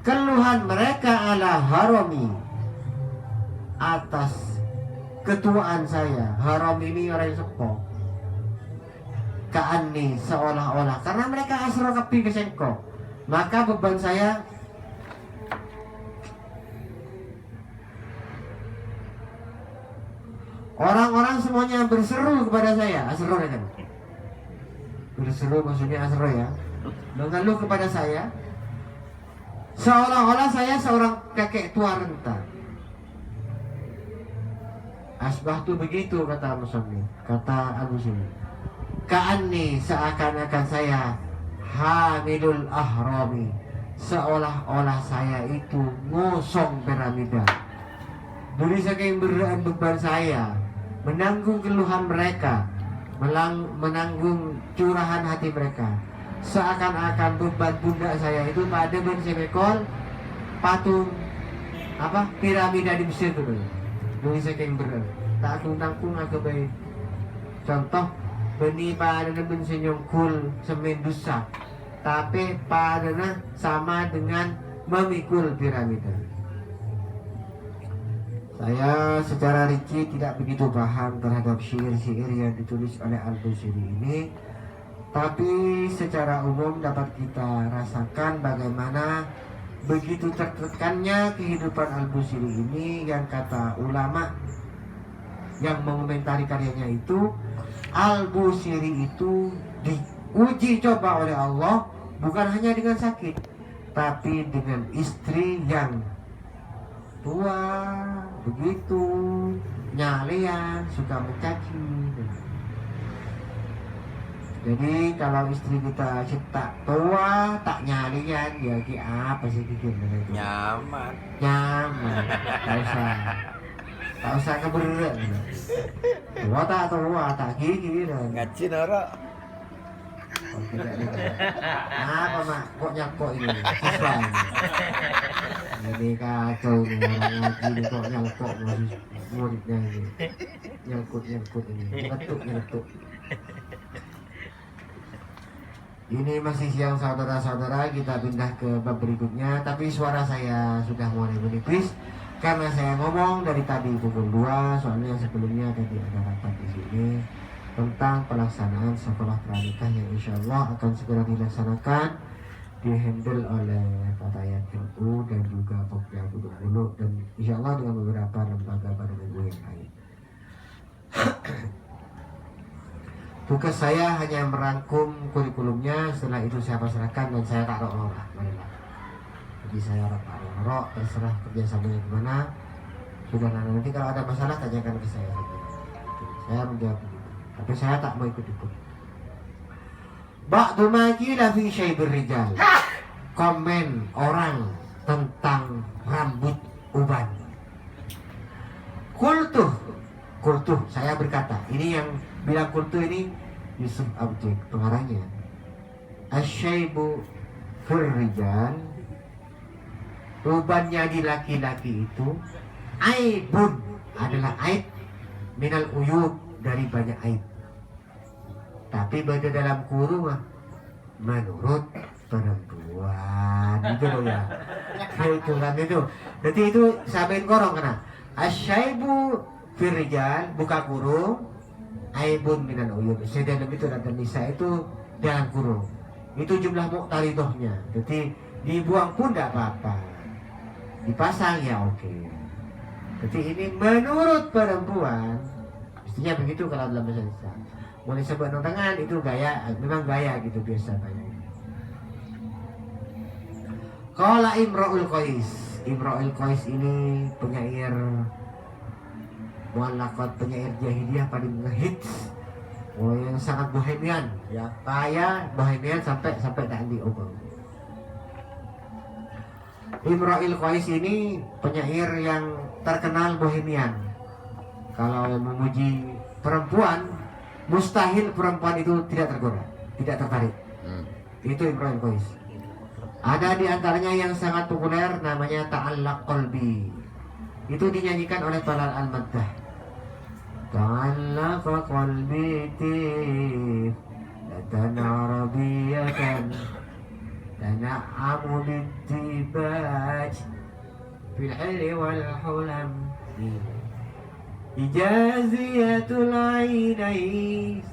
keluhan mereka, ala harami, atas ketuaan saya. Haram ini orang sepo, ka'anni, seolah-olah, karena mereka asro kepi kesengko, maka beban saya orang-orang semuanya berseru kepada saya. Asro kan? Berseru maksudnya asro ya, mengeluh kepada saya. Seolah-olah saya seorang kakek tua renta. Asbah tuh begitu kata Muslim, kata Abu Sini. Ka'anni seakan-akan saya hamilul ahrami, seolah-olah saya itu ngosong piramida. Dari saking berat beban saya menanggung keluhan mereka, menanggung curahan hati mereka, seakan-akan beban pundak saya itu pada bensemekol patung piramida di Mesir itu. Dari saking berat tak tangkung aku baik. Contoh beni pada bensenyongkul semen dusak, tapi padanya sama dengan memikul piramida. Saya secara rinci tidak begitu paham terhadap syair-syair yang ditulis oleh Al-Busiri ini, tapi secara umum dapat kita rasakan bagaimana begitu tertekannya kehidupan Al-Busiri ini, yang kata ulama yang mengomentari karyanya itu, Al-Busiri itu diuji coba oleh Allah bukan hanya dengan sakit, tapi dengan istri yang tua begitu, nyalian, suka mencaci. Jadi kalau istri kita tak tua, tak nyalian, ya apa sih bikin itu? Nyaman. Nyaman, tak usah keberat. Tua tak gigi dan. Ngaci nora. Oh, tidak nih. Apa mak? Kok nyakok ini? Siswa ini. Ini kacau nih orang ngaji ini, kok nyangkok masih muridnya ini. Nyangkut ini. Nyeletuk. Ini masih siang saudara-saudara, kita pindah ke bab berikutnya. Tapi suara saya sudah mulai menipis karena saya ngomong dari tadi pukul 2, soalnya sebelumnya tadi ada rapat di sini tentang pelaksanaan sekolah pranikah yang insya Allah akan segera dilaksanakan, dihandle oleh Fatayat NU dan juga Pokja Buduk Bulu, dan insya Allah dengan beberapa lembaga badan NU yang lain. Tugas saya hanya merangkum kurikulumnya, setelah itu saya pasrahkan dan saya taruh orang. Jadi saya taruh, terserah kerjasamanya gimana. Sudah, nanti kalau ada masalah tanyakan ke saya saja. Saya menjawab. Tapi saya tak mau ikut-ikut. Ba'du ma qila fi syaibir rijal. Komen orang tentang rambut uban. Kultuh, saya berkata. Ini yang bilang kultuh ini Yusuf Abjek, pengarangnya. Asyaibu fir rijal, ubannya di laki-laki itu aibun, adalah aib minal uyub, dari banyak aib. Tapi pada dalam kurung menurut perempuan itu loh ya. Itu kan itu. Jadi itu sabain korong kena. Asyaibu firrijal, buka kurung, aibun minal uyub. Sedang itu dan nisa itu dalam kurung. Itu jumlah muqtaridohnya. Jadi dibuang pun tidak apa-apa. Dipasang ya oke. Jadi ini menurut perempuan. Mestinya begitu kalau dalam bahasa Indonesia. Mulai sebut tangan itu gaya, memang gaya gitu biasa banyak. Qala Imra'ul Qais. Imra'ul Qais ini penyair muallaqat, penyair jahiliyah paling ngehits. Yang sangat bohemian, ya kaya bohemian sampai tak diobong. Imra'ul Qais ini penyair yang terkenal bohemian. Kalau memuji perempuan, mustahil perempuan itu tidak tergoda, tidak tertarik. Itu Imra'ul Qais. Ada di antaranya yang sangat populer, namanya Ta'allaq Qalbi. Itu dinyanyikan oleh Talal Al-Maddah. Ta'allaq qalbi tif latan arabiyatan tana'amu bintibaj fil hilli wal hulam Ijaziyatul ainais.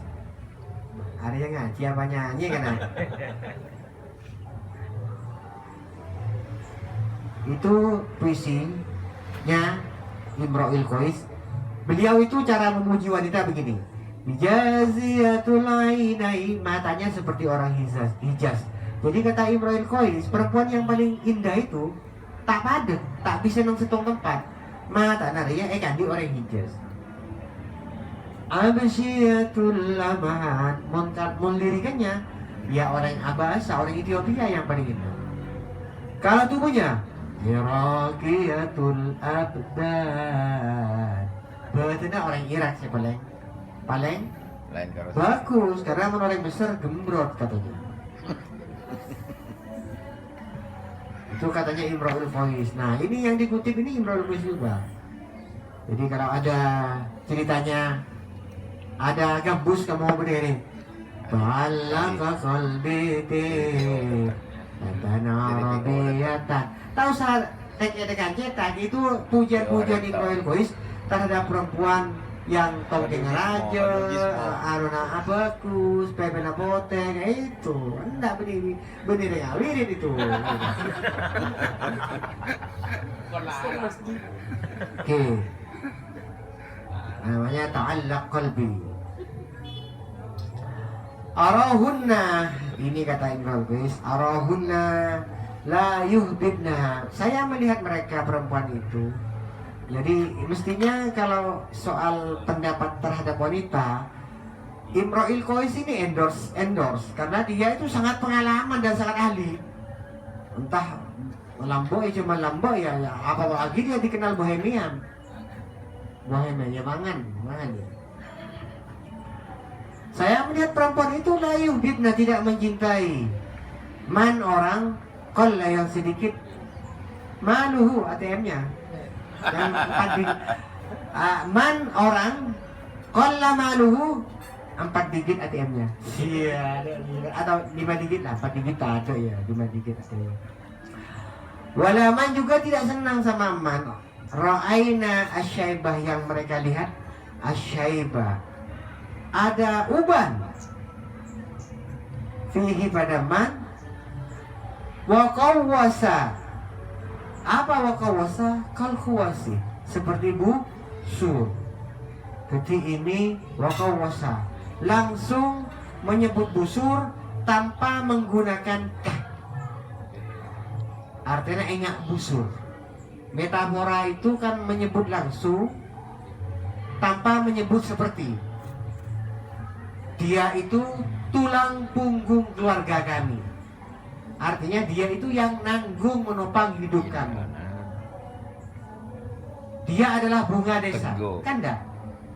Ada yang ngaji apa nyanyi kan? Itu puisinya Imra'ul Qais. Beliau itu cara memuji wanita begini. Ijaziyatul ainai, matanya seperti orang Hijaz. Jadi kata Imro'il Qais, perempuan yang paling indah itu tak padat, tak bisa nang setong tempat. Mata nariya kandi orang Hijaz. Abasyiatul lamahat, lirikannya ya orang Abasa, orang Ethiopia yang paling indah. Kalau tubuhnya Iraqiyatul abdan, berarti orang Irak sih paling Lain karo. bagus karena orang besar gembrot katanya. Itu katanya Imro'il Qais. Nah ini yang dikutip ini Imro'il Qais juga. Jadi kalau ada ceritanya, ada gabus kamu mau berdiri, Ba'allaka qalbi Tana Rabiyatan. Tahu saat tekan cetak itu pujian-pujian Imro'il Qais terhadap perempuan yang tongkeng raja, aruna abakus, pepena poteng, itu enggak bener ngawirin itu. Oke, namanya ta'allaq qalbi. Arahunna, ini kata Imro'il Qais, arahunna la yuhbibna. Saya melihat mereka perempuan itu. Jadi mestinya kalau soal pendapat terhadap wanita, Imro'il Qais ini endorse karena dia itu sangat pengalaman dan sangat ahli. Entah lamboy cuma lamboy ya apalagi dia dikenal bohemian ya mangan ya. Saya melihat perempuan itu layuh bibna, tidak mencintai man orang qalla yang sedikit maluhu ATM-nya. Dan man orang qalla maluhu 4 digit ATM-nya. Iya, atau 5 digit lah, 4 digit ada ya, 5 digit ATM. Walaman juga tidak senang sama man. Ra'aina asyaibah, yang mereka lihat asyaibah. Ada uban fihi pada man wa qawwasa. Apa wakawasa? Kalkuasi, seperti busur. Jadi ini wakawasa, langsung menyebut busur tanpa menggunakan kah. Artinya enggak busur. Metafora itu kan menyebut langsung tanpa menyebut seperti. Dia itu tulang punggung keluarga kami. Artinya dia itu yang nanggung menopang hidup kami. Dia adalah bunga desa. Kan enggak?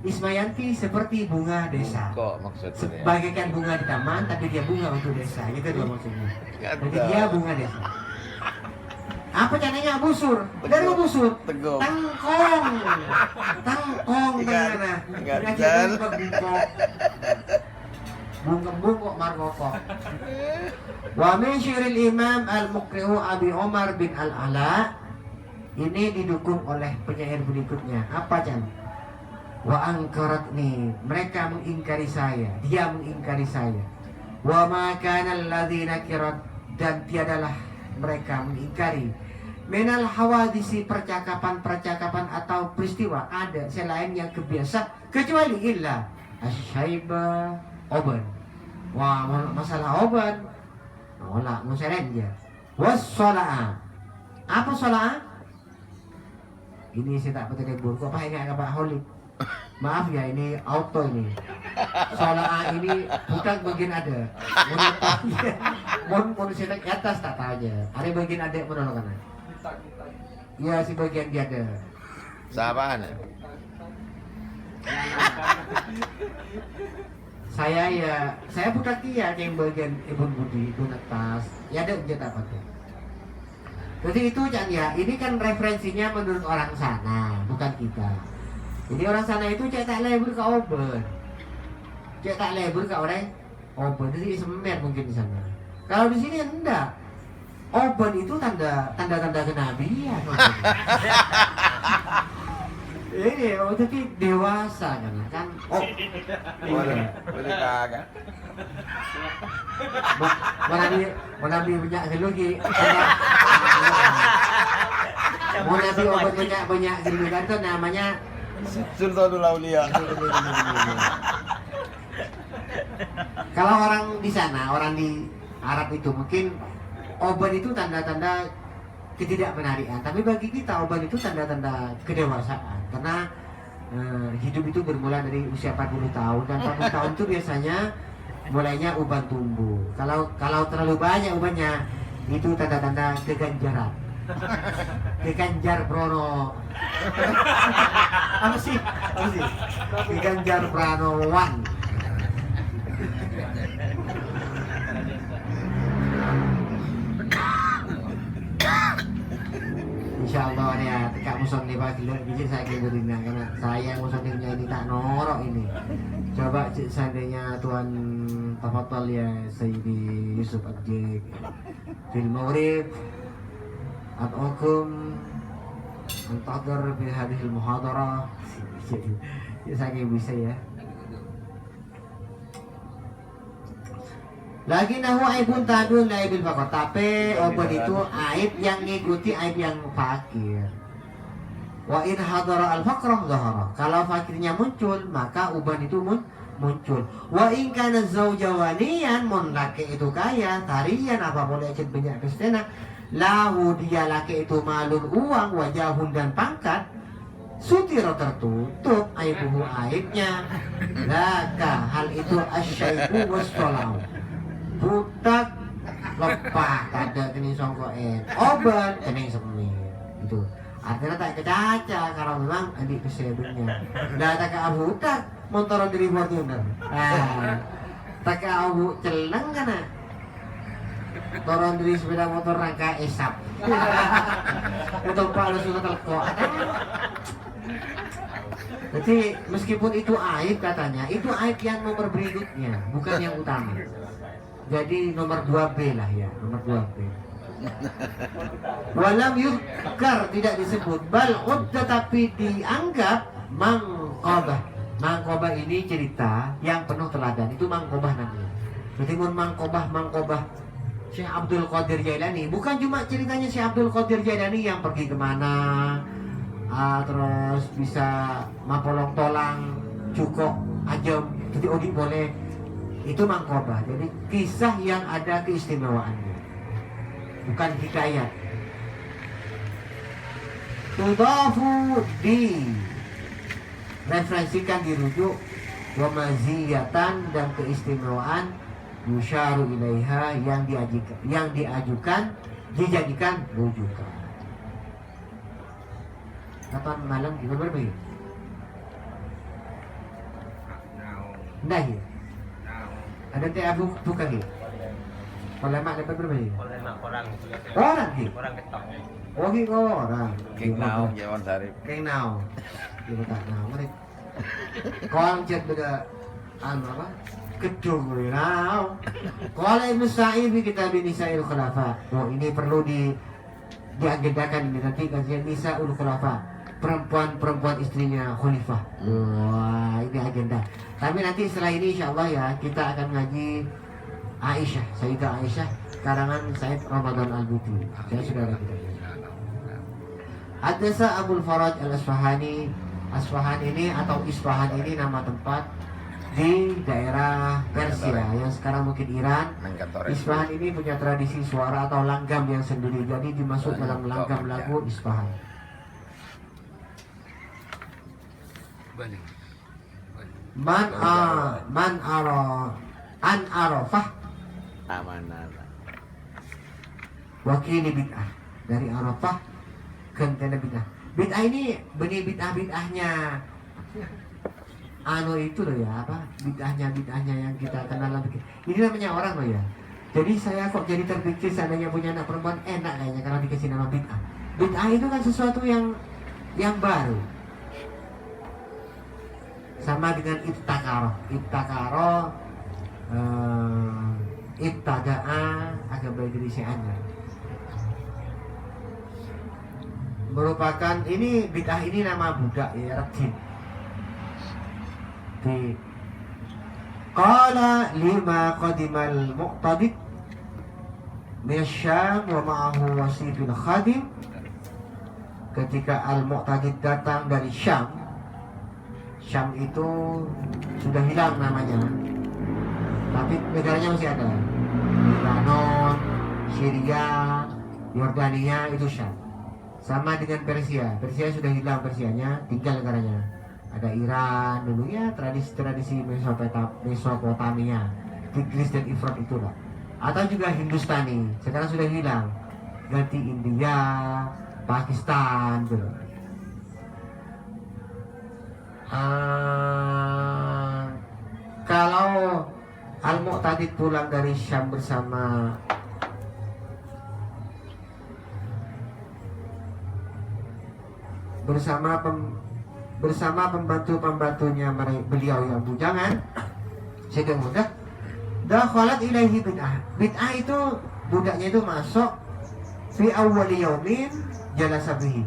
Ismayanti seperti bunga desa. Kok maksudnya? Bagaikan bunga di taman, tapi dia bunga untuk desa. Gitu loh maksudnya. Jadi dia bunga desa. Apa caranya busur? Dari busur. Tangkong. Tangkong tangannya. Ngajarin bungkok. Bungkok margokok. Wa min syiril Imam Al-Muqri'u Abi Umar bin Al-Ala. Ini didukung oleh penyair berikutnya. Apa Chan? Wa angkaratni, mereka mengingkari saya, dia mengingkari saya. Wa ma kana alladzina kirat, dan tiadalah mereka mengingkari menal hawadisi, percakapan atau peristiwa ada selain yang kebiasa, kecuali illa asyaiba oban. Wah, masalah oban wala musalenja. Wassala'a, apa sala'a? Ini saya tak betul debur, kok pakai nggak Pak Holik? Maaf ya, ini auto ini. Sala'a ini bukan bagian ada. Mau saya ke atas tak tahu aja. Ada bagian ada menolong kanan. Ya, si bagian dia ada. Sapaan? Saya bukan dia yang bagian Ibu Budi, Ibu atas. Ya ada ujian apa tuh. Jadi itu Chan ya, ini kan referensinya menurut orang sana, bukan kita. Jadi orang sana itu cek tak lebur ke obat. Cek tak lebur ke orang obat, jadi semer mungkin di sana. Kalau di sini enggak. Obat itu tanda kenabian. Ini tapi dewasa kan. Oh. Boleh kagak. Mau nabi banyak gelugi. Mau nabi obat banyak gelugi itu namanya Sultanul Aulia. Kalau orang di sana, orang di Arab itu mungkin oban itu tanda-tanda ketidakmenarian, tapi bagi kita oban itu tanda-tanda kedewasaan, karena hidup itu bermula dari usia 40 tahun, dan 40 tahun itu biasanya mulainya uban tumbuh. Kalau terlalu banyak ubannya, itu tanda-tanda keganjaran. Keganjar Prono. Apa sih? Keganjar Pranowan. Insya Allah ya, Kak Muson nih Pak Gila, bijak saya keberina karena saya Musonnya ini tak norok ini. Coba seandainya Tuhan tafadhal ya Sayyidi Yusuf Abjik fil Maghrib ataukum antahdur fi hadhil muhadarah. Ya saya bisa ya. Lagi nahu aibun tadun aibil fakir, tapi obat itu aib yang ngikuti aib yang fakir. Wa in hadara al faqrah zahara. Kalau fakirnya muncul, maka uban itu muncul. Wa in kana zaujawanian, mon laki itu kaya, tarian apa boleh cek banyak kestena. Lahu dia laki itu malun uang, wajahun dan pangkat. Sutiro tertutup aibuhu aibnya. Laka hal itu asyaibu wassalam. Budak lepas ada kening songkoen obat kening semir itu artinya tak kecaca kalau memang adik kesedunya dah tak ke abu tak motor dari Fortuner tak ke abu celeng kana turun dari sepeda motor rangka esap itu pak lu sudah telko jadi meskipun itu aib katanya itu aib yang nomor berikutnya bukan yang utama. Jadi nomor 2B lah ya, nomor 2B. Walam yuzkar tidak disebut, bal tetapi dianggap mangkobah. Mangkobah ini cerita yang penuh teladan, itu mangkobah namanya. Berarti mangkobah Syekh Abdul Qadir Jailani, bukan cuma ceritanya Syekh Abdul Qadir Jailani yang pergi kemana, terus bisa mapolong tolang, cukok, ajem, jadi ogi boleh. Itu mangkobah, jadi kisah yang ada keistimewaannya, bukan hikayat. Tudafu di referensikan, dirujuk, wa maziyatan dan keistimewaan, yusyaru ilaiha yang diajukan dijadikan rujukan. Kapan malam kita berbagi? Nah ya. Ada teh abu bukan gitu. Kalau mak dapat berapa ni? Orang gitu. Orang ketok. Oh gitu orang. King Now, Jawan Sarip. King Now. Dia tak now. Mari. Kau cek beda apa? Gedung now. Kalau Ibnu Sa'id kita Nisaul Khulafa. Oh ini perlu diagendakan ini nanti kajian Nisaul Khulafa. Perempuan istrinya khalifah. Wah, ini agenda. Tapi nanti setelah ini insya Allah ya kita akan ngaji Aisyah, Sayyidah Aisyah, karangan Said Ramadan Al-Buti. Saya sudah ada kita. Hadasa Abul Faraj Al-Asfahani. Asfahan ini atau Isfahan ini nama tempat di daerah Persia yang sekarang mungkin Iran. Isfahan ini punya tradisi suara atau langgam yang sendiri. Jadi dimasuk dalam langgam lagu Isfahan. Man arafah Amanah. wakili bid'ah, dari arafah kentena bid'ah. Bid'ah ini benih bid'ahnya itu loh ya, apa bid'ahnya yang kita kenal lagi. Ini namanya orang loh ya. Jadi saya kok jadi terpikir seandainya punya anak perempuan enak kayaknya karena dikasih nama bid'ah. Bid'ah itu kan sesuatu yang baru. Sama dengan ibtakaro, ibtada'a agak berdiri seanya. Merupakan ini bid'ah ini nama budak ya, rajin. Di qala lima qadimal muqtadid min Syam wa ma'ahu wasifun khadim. Ketika al-muqtadid datang dari Syam itu sudah hilang namanya, tapi negaranya masih ada. Lebanon, Syria, Yordania itu Syam. Sama dengan Persia. Persia sudah hilang Persianya, tinggal negaranya. Ada Iran dulu ya, tradisi-tradisi Mesopotamia, Tigris dan Efrat itulah. Atau juga Hindustani, sekarang sudah hilang. Ganti India, Pakistan gitu. Kalau Al-Mu'tadid pulang dari Syam bersama pembantu-pembantunya beliau yang bujangan, sedang mudah. Dakhalat ilaihi bid'ah. Bid'ah itu budaknya itu masuk fi awwali yaumin jalasa bihi.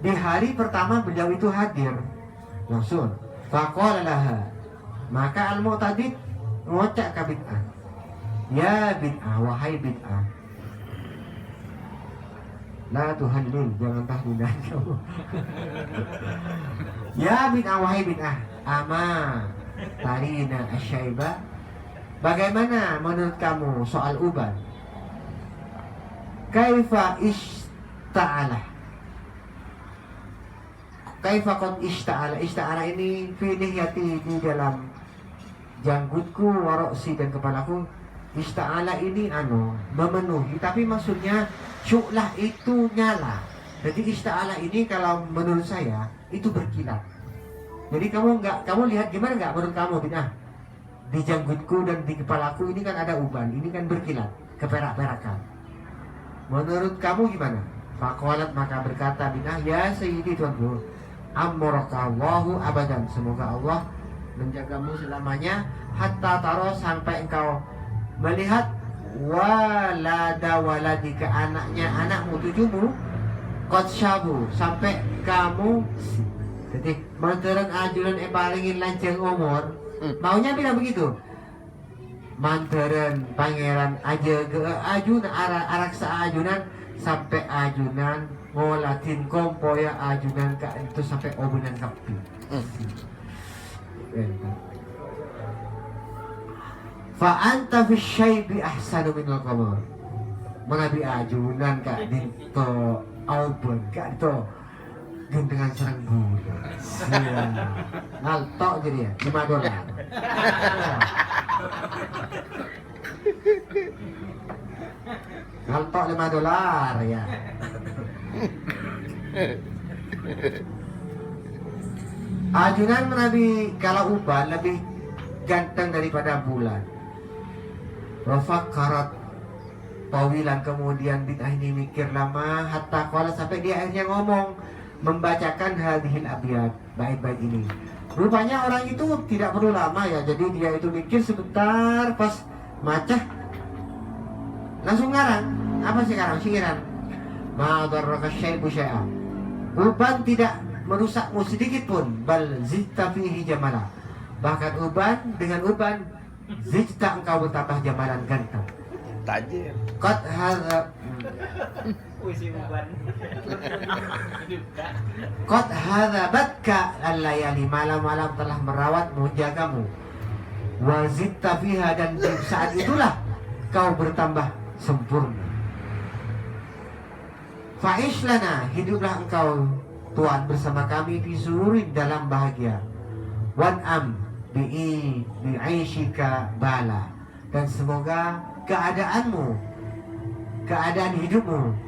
Di hari pertama beliau itu hadir langsung. Faqala laha. Maka Al-Mu'tadid ngocak ke bid'ah. Ya bid'ah, wahai bid'ah. La tuhallil, jangan tahlilan kamu. Ya bid'ah, wahai bid'ah. Ama tarina asyaibah. Bagaimana menurut kamu soal uban? Kaifa ishta'ala. Kaifa qad ishta'ala. Ishta'ala ini fi lihyati, di dalam janggutku, waroksi dan kepalaku. Ishta'ala ini memenuhi, tapi maksudnya syu'lah itu nyala. Jadi ishta'ala ini kalau menurut saya itu berkilat. Jadi kamu lihat gimana nggak menurut kamu bid'ah? Di janggutku dan di kepalaku ini kan ada uban, ini kan berkilat, keperak-perakan. Menurut kamu gimana? Faqalat, maka berkata bid'ah, ya sayyidi tuanku, amrokallahu abadan, semoga Allah menjagamu selamanya, hatta taro, sampai engkau melihat walada waladika, anakmu tujuhmu, qad syabu, sampai kamu. Jadi manteran ajunan palingin lanceng umur. Maunya bilang begitu. Manteran pangeran aja ke ajunan araksa ajunan sampai ajunan ngolatin kompoya ajunan ka itu sampai obunan kapi. Fa anta fi syaibi ahsanu minal qamar. Manabi ajunan ka dito obun ka dito dengan serang bulan. Ngaltok jadi ya $5. Ngaltok $5 ya. Ajunan Nabi kalau uban lebih ganteng daripada bulan. Rafakarat tawilan, kemudian bid'ah ini mikir lama, hatta qala, sampai dia akhirnya ngomong, membacakan hadhil abiyat, bait-bait ini. Rupanya orang itu tidak perlu lama ya, jadi dia itu mikir sebentar, pas macah langsung ngarang. Apa sih sekarang? Syiran. Ma darraka syai'u syai'an. Uban tidak merusakmu sedikit pun, bal zidta fihi jamala. Bahkan uban, dengan uban zidta engkau bertambah jamalan, ganteng. Tajir. Qad hadza Qad hadzabatka al-layali, malam-malam telah merawatmu, jagamu. Wa zidta fiha, dan di saat itulah kau bertambah sempurna. Fa'ish lana, hiduplah engkau Tuhan bersama kami di sururin, dalam bahagia. Wan'am bi'aishika bala, dan semoga keadaanmu, keadaan hidupmu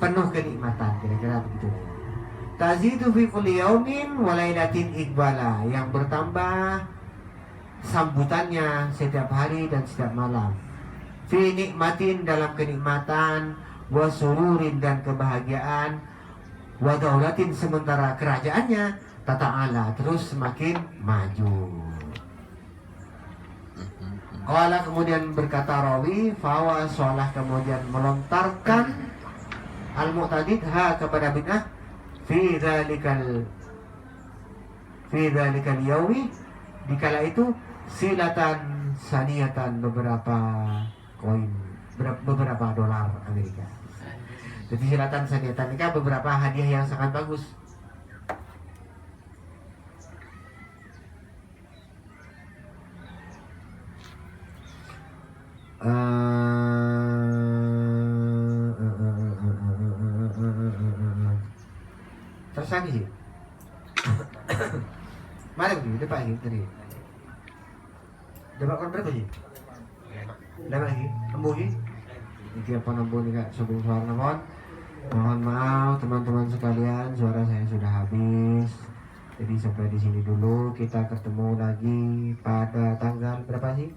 penuh kenikmatan, kira-kira begitu. Tazidu fi kulli yaumin wa lailatin iqbala, yang bertambah sambutannya setiap hari dan setiap malam. Fi nikmatin, dalam kenikmatan, wa sururin, dan kebahagiaan, wa daulatin, sementara kerajaannya tata'ala, terus semakin maju. Qala, kemudian berkata rawi, fawa sholah, kemudian melontarkan Al-Mu'tadid kepada bid'ah fi dzalikal yaumi, dikala itu silatan saniyatan, beberapa koin, beberapa dolar Amerika. Jadi silatan saniyatan ini kan beberapa hadiah yang sangat bagus. sakit sih. Mari pergi, depan lagi tadi. Dapat kon berapa sih? Dapat lagi, embuh sih. Ini apa nembuh nih kak, sebelum suara mohon. Mohon maaf teman-teman sekalian, suara saya sudah habis. Jadi sampai di sini dulu. Kita ketemu lagi pada tanggal berapa sih?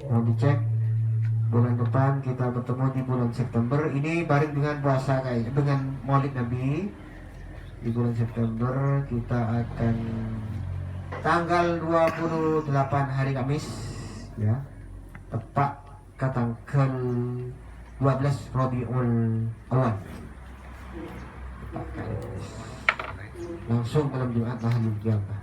Mau dicek. Bulan depan kita bertemu di bulan September. Ini bareng dengan puasa kayak dengan Maulid Nabi. Di bulan September kita akan tanggal 28 hari Kamis ya. Tepat ke tanggal 12 Rabiul Awal. Tepat kali Kamis. Langsung malam Jumat Mahalul Jamaah.